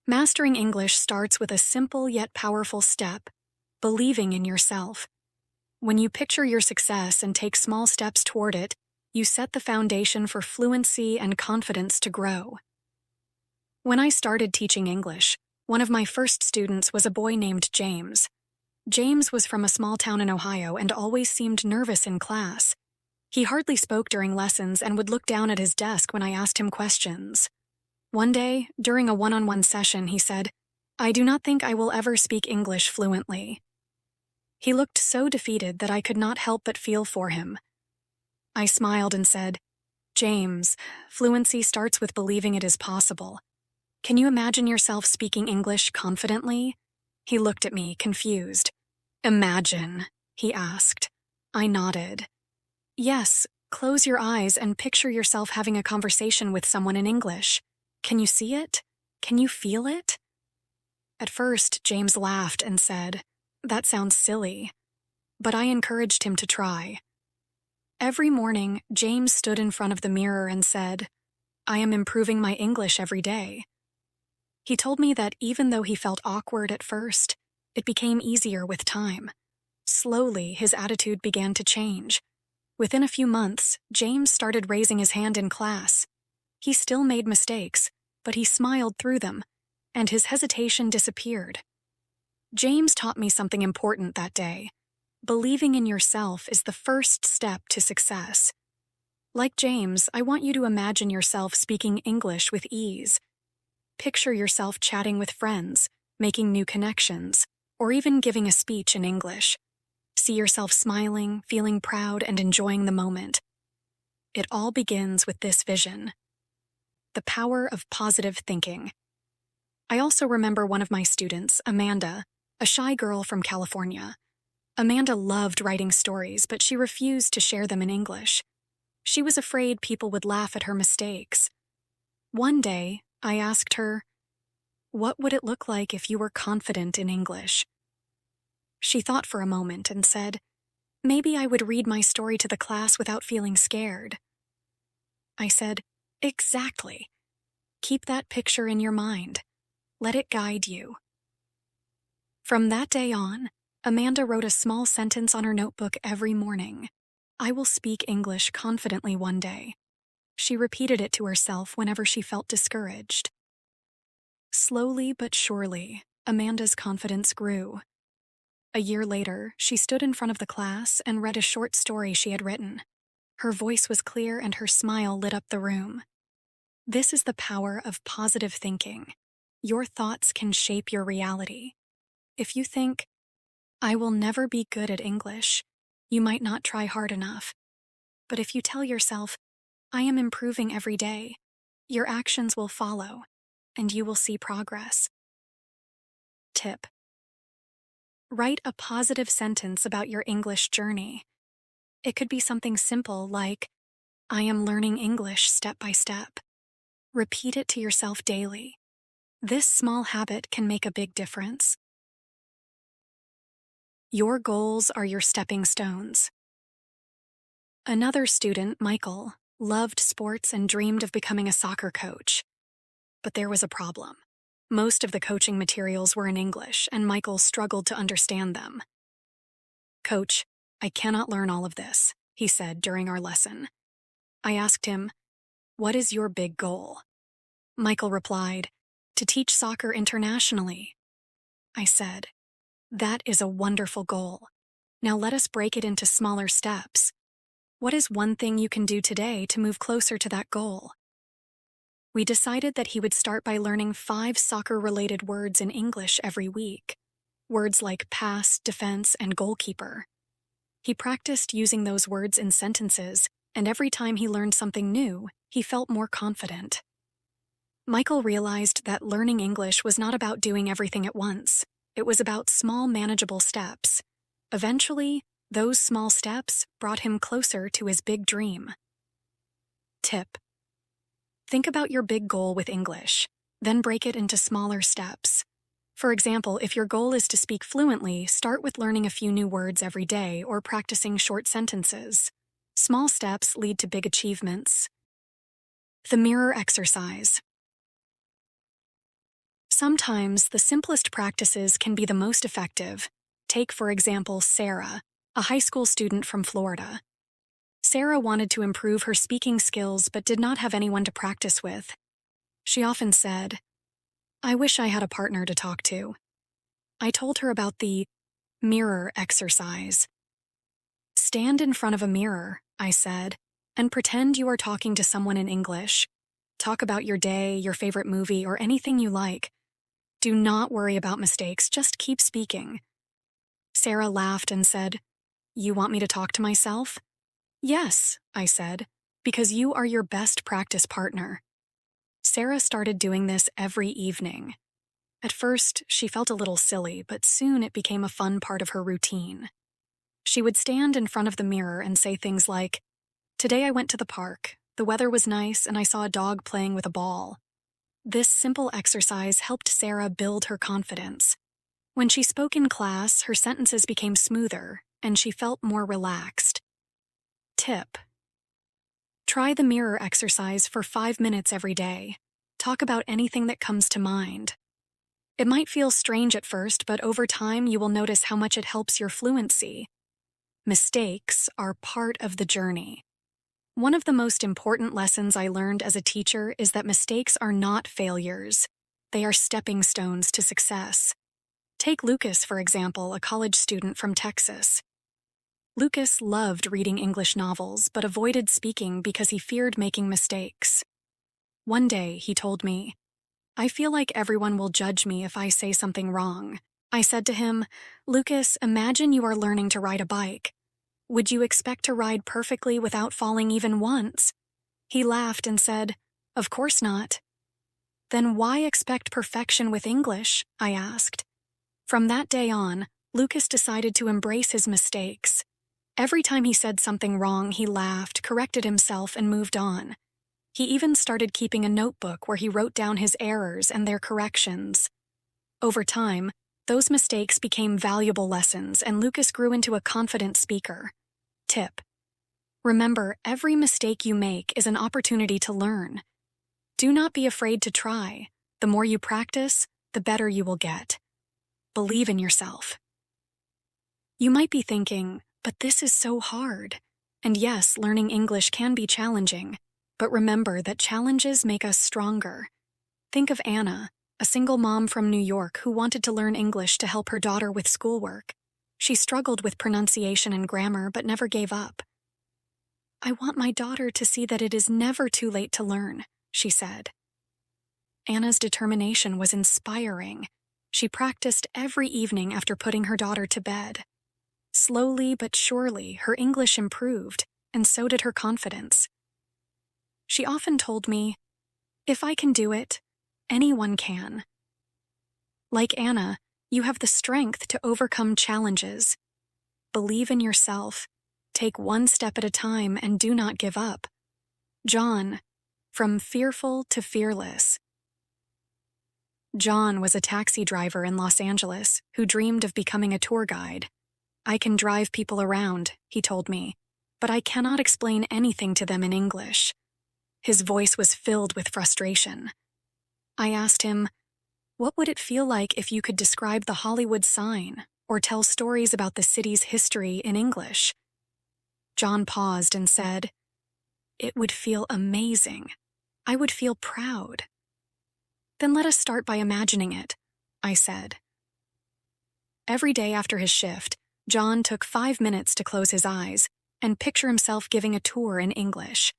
Mastering English starts with a simple yet powerful step: believing in yourself. When you picture your success and take small steps toward it, you set the foundation for fluency and confidence to grow. When I started teaching English, one of my first students was a boy named James. James was from a small town in Ohio and always seemed nervous in class. He hardly spoke during lessons and would look down at his desk when I asked him questions. One day, during a one-on-one session, he said, "I do not think I will ever speak English fluently." He looked so defeated that I could not help but feel for him. I smiled and said, "James, fluency starts with believing it is possible. Can you imagine yourself speaking English confidently?" He looked at me, confused. "Imagine?" he asked. I nodded. "Yes, close your eyes and picture yourself having a conversation with someone in English. Can you see it? Can you feel it?" At first, James laughed and said, "That sounds silly." But I encouraged him to try. Every morning, James stood in front of the mirror and said, "I am improving my English every day." He told me that even though he felt awkward at first, it became easier with time. Slowly, his attitude began to change. Within a few months, James started raising his hand in class. He still made mistakes, but he smiled through them, and his hesitation disappeared. James taught me something important that day. Believing in yourself is the first step to success. Like James, I want you to imagine yourself speaking English with ease. Picture yourself chatting with friends, making new connections, or even giving a speech in English. See yourself smiling, feeling proud, and enjoying the moment. It all begins with this vision: the power of positive thinking. I also remember one of my students, Amanda, a shy girl from California. Amanda loved writing stories, but she refused to share them in English. She was afraid people would laugh at her mistakes. One day, I asked her, "What would it look like if you were confident in English?" She thought for a moment and said, "Maybe I would read my story to the class without feeling scared." I said, "Exactly. Keep that picture in your mind. Let it guide you." From that day on, Amanda wrote a small sentence on her notebook every morning: "I will speak English confidently one day." She repeated it to herself whenever she felt discouraged. Slowly but surely, Amanda's confidence grew. A year later, she stood in front of the class and read a short story she had written. Her voice was clear and her smile lit up the room. This is the power of positive thinking. Your thoughts can shape your reality. If you think, "I will never be good at English," you might not try hard enough. But if you tell yourself, "I am improving every day," your actions will follow, and you will see progress. Tip: write a positive sentence about your English journey. It could be something simple like, "I am learning English step by step." Repeat it to yourself daily. This small habit can make a big difference. Your goals are your stepping stones. Another student, Michael, loved sports and dreamed of becoming a soccer coach. But there was a problem. Most of the coaching materials were in English, and Michael struggled to understand them. "Coach, I cannot learn all of this," he said during our lesson. I asked him, "What is your big goal?" Michael replied, "To teach soccer internationally." I said, "That is a wonderful goal. Now let us break it into smaller steps. What is one thing you can do today to move closer to that goal?" We decided that he would start by learning 5 soccer-related words in English every week. Words like pass, defense, and goalkeeper. He practiced using those words in sentences, and every time he learned something new, he felt more confident. Michael realized that learning English was not about doing everything at once. It was about small, manageable steps. Eventually, those small steps brought him closer to his big dream. Tip: think about your big goal with English, then break it into smaller steps. For example, if your goal is to speak fluently, start with learning a few new words every day or practicing short sentences. Small steps lead to big achievements. The mirror exercise. sometimes the simplest practices can be the most effective. Take, for example, Sarah, a high school student from Florida. Sarah wanted to improve her speaking skills but did not have anyone to practice with. She often said, "I wish I had a partner to talk to." I told her about the mirror exercise. Stand in front of a mirror, I said, and pretend you are talking to someone in English. Talk about your day, your favorite movie, or anything you like. Do not worry about mistakes, just keep speaking. Sarah laughed and said, "You want me to talk to myself?" "Yes," I said, "because you are your best practice partner." Sarah started doing this every evening. At first, she felt a little silly, but soon it became a fun part of her routine. She would stand in front of the mirror and say things like, "Today I went to the park. The weather was nice and I saw a dog playing with a ball." This simple exercise helped Sarah build her confidence. When she spoke in class, her sentences became smoother and she felt more relaxed. Tip: try the mirror exercise for 5 minutes every day. Talk about anything that comes to mind. It might feel strange at first, but over time you will notice how much it helps your fluency. Mistakes are part of the journey. One of the most important lessons I learned as a teacher is that mistakes are not failures. They are stepping stones to success. Take Lucas, for example, a college student from Texas. Lucas loved reading English novels but avoided speaking because he feared making mistakes. One day, he told me, "I feel like everyone will judge me if I say something wrong." I said to him, "Lucas, imagine you are learning to ride a bike. Would you expect to ride perfectly without falling even once?" He laughed and said, "Of course not." "Then why expect perfection with English?" I asked. From that day on, Lucas decided to embrace his mistakes. Every time he said something wrong, he laughed, corrected himself, and moved on. He even started keeping a notebook where he wrote down his errors and their corrections. Over time, those mistakes became valuable lessons, and Lucas grew into a confident speaker. Tip: remember, every mistake you make is an opportunity to learn. Do not be afraid to try. The more you practice, the better you will get. Believe in yourself. You might be thinking, "But this is so hard." And yes, learning English can be challenging. But remember that challenges make us stronger. Think of Anna, a single mom from New York who wanted to learn English to help her daughter with schoolwork. She struggled with pronunciation and grammar but never gave up. "I want my daughter to see that it is never too late to learn," she said. Anna's determination was inspiring. She practiced every evening after putting her daughter to bed. Slowly but surely, her English improved, and so did her confidence. She often told me, "If I can do it, anyone can." Like Anna, you have the strength to overcome challenges. Believe in yourself, take one step at a time, and do not give up. John, from fearful to fearless. John was a taxi driver in Los Angeles who dreamed of becoming a tour guide. "I can drive people around," he told me, "but I cannot explain anything to them in English." His voice was filled with frustration. I asked him, "What would it feel like if you could describe the Hollywood sign or tell stories about the city's history in English?" John paused and said, "It would feel amazing. I would feel proud." "Then let us start by imagining it," I said. Every day after his shift, John took 5 minutes to close his eyes and picture himself giving a tour in English.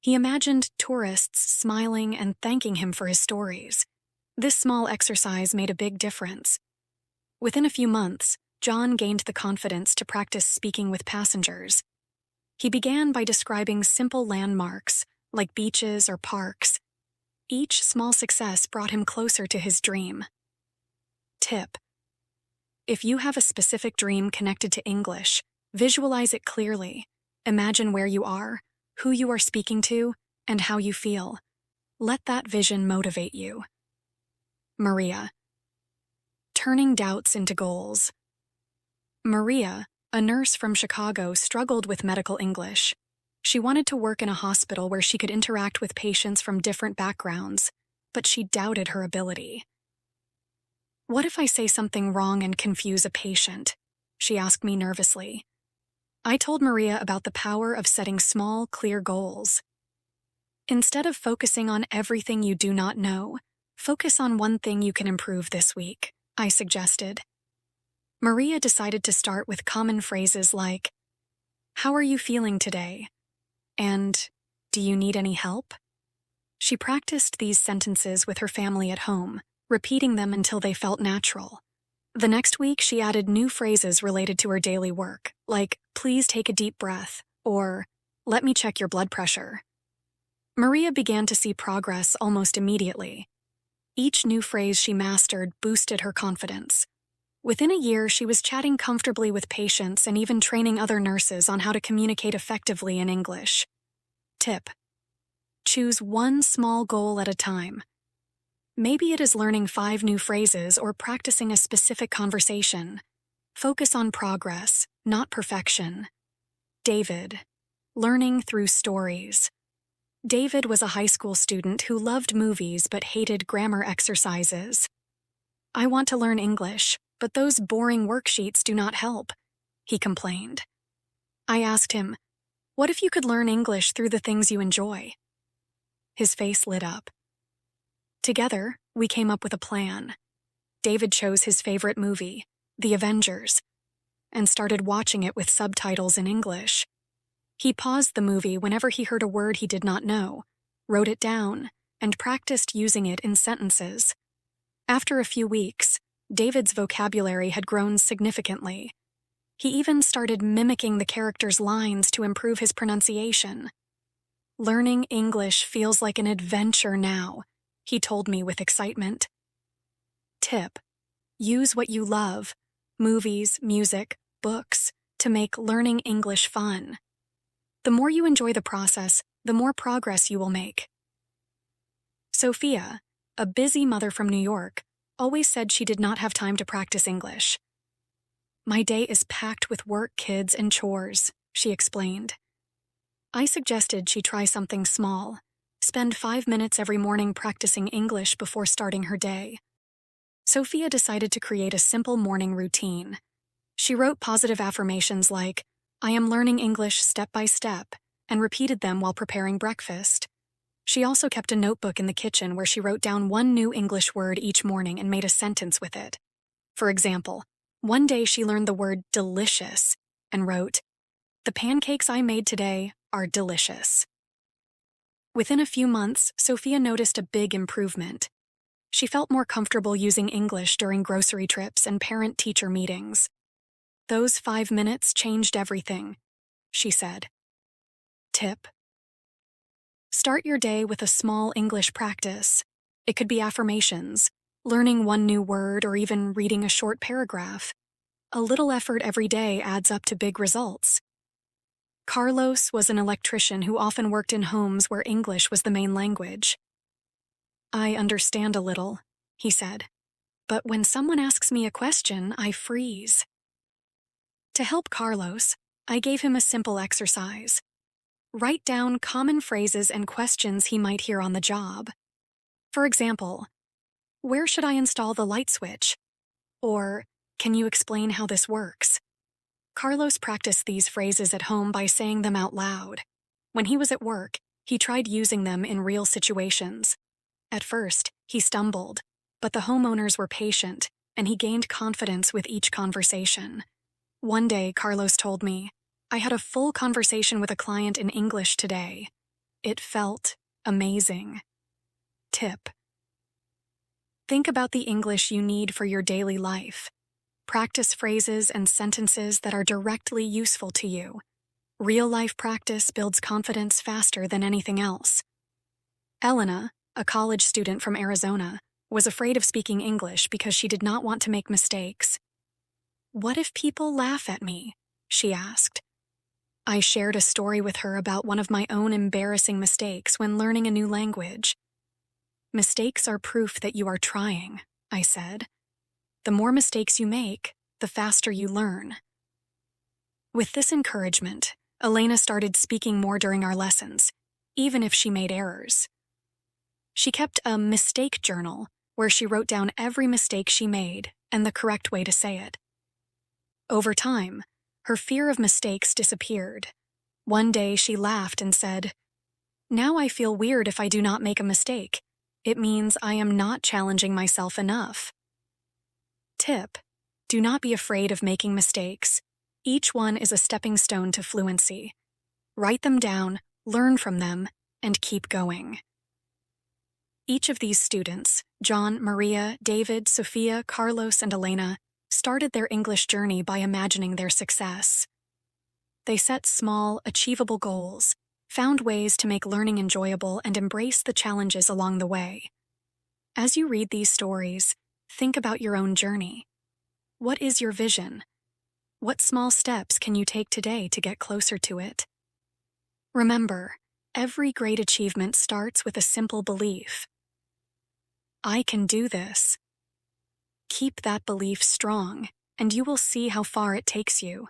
He imagined tourists smiling and thanking him for his stories. This small exercise made a big difference. Within a few months, John gained the confidence to practice speaking with passengers. He began by describing simple landmarks, like beaches or parks. Each small success brought him closer to his dream. Tip: if you have a specific dream connected to English, visualize it clearly. Imagine where you are, who you are speaking to, and how you feel. Let that vision motivate you. Maria. Turning doubts into goals. Maria, a nurse from Chicago, struggled with medical English. She wanted to work in a hospital where she could interact with patients from different backgrounds, but she doubted her ability. What if I say something wrong and confuse a patient? She asked me nervously. I told Maria about the power of setting small, clear goals. Instead of focusing on everything you do not know, focus on one thing you can improve this week, I suggested. Maria decided to start with common phrases like, "How are you feeling today?" and "Do you need any help?" She practiced these sentences with her family at home, repeating them until they felt natural. The next week, she added new phrases related to her daily work, like, "Please take a deep breath," or "Let me check your blood pressure." Maria began to see progress almost immediately. Each new phrase she mastered boosted her confidence. Within a year, she was chatting comfortably with patients and even training other nurses on how to communicate effectively in English. Tip: choose one small goal at a time. Maybe it is learning 5 new phrases or practicing a specific conversation. Focus on progress, not perfection. David, learning through stories. David was a high school student who loved movies but hated grammar exercises. "I want to learn English, but those boring worksheets do not help," he complained. I asked him, "What if you could learn English through the things you enjoy?" His face lit up. Together, we came up with a plan. David chose his favorite movie, The Avengers, and started watching it with subtitles in English. He paused the movie whenever he heard a word he did not know, wrote it down, and practiced using it in sentences. After a few weeks, David's vocabulary had grown significantly. He even started mimicking the characters' lines to improve his pronunciation. "Learning English feels like an adventure now," he told me with excitement. Tip: use what you love, movies, music, books, to make learning English fun. The more you enjoy the process, the more progress you will make. Sophia, a busy mother from New York, always said she did not have time to practice English. "My day is packed with work, kids, and chores," she explained. I suggested she try something small. Spend 5 minutes every morning practicing English before starting her day. Sophia decided to create a simple morning routine. She wrote positive affirmations like, "I am learning English step by step," and repeated them while preparing breakfast. She also kept a notebook in the kitchen where she wrote down one new English word each morning and made a sentence with it. For example, one day she learned the word delicious and wrote, "The pancakes I made today are delicious." Within a few months, Sophia noticed a big improvement. She felt more comfortable using English during grocery trips and parent-teacher meetings. "Those 5 minutes changed everything," she said. Tip: start your day with a small English practice. It could be affirmations, learning one new word, or even reading a short paragraph. A little effort every day adds up to big results. Carlos was an electrician who often worked in homes where English was the main language. "I understand a little," he said, "but when someone asks me a question, I freeze." To help Carlos, I gave him a simple exercise. Write down common phrases and questions he might hear on the job. For example, "Where should I install the light switch?" Or, "Can you explain how this works?" Carlos practiced these phrases at home by saying them out loud. When he was at work, he tried using them in real situations. At first, he stumbled, but the homeowners were patient, and he gained confidence with each conversation. One day, Carlos told me, "I had a full conversation with a client in English today. It felt amazing." Tip: think about the English you need for your daily life. Practice phrases and sentences that are directly useful to you. Real-life practice builds confidence faster than anything else. Elena, a college student from Arizona, was afraid of speaking English because she did not want to make mistakes. "What if people laugh at me?" she asked. I shared a story with her about one of my own embarrassing mistakes when learning a new language. "Mistakes are proof that you are trying," I said. "The more mistakes you make, the faster you learn." With this encouragement, Elena started speaking more during our lessons, even if she made errors. She kept a mistake journal where she wrote down every mistake she made and the correct way to say it. Over time, her fear of mistakes disappeared. One day she laughed and said, "Now I feel weird if I do not make a mistake. It means I am not challenging myself enough." Tip: do not be afraid of making mistakes. Each one is a stepping stone to fluency. Write them down, learn from them, and keep going. Each of these students, John, Maria, David, Sophia, Carlos, and Elena, started their English journey by imagining their success. They set small, achievable goals, found ways to make learning enjoyable, and embraced the challenges along the way. As you read these stories, think about your own journey. What is your vision? What small steps can you take today to get closer to it? Remember, every great achievement starts with a simple belief. I can do this. Keep that belief strong, and you will see how far it takes you.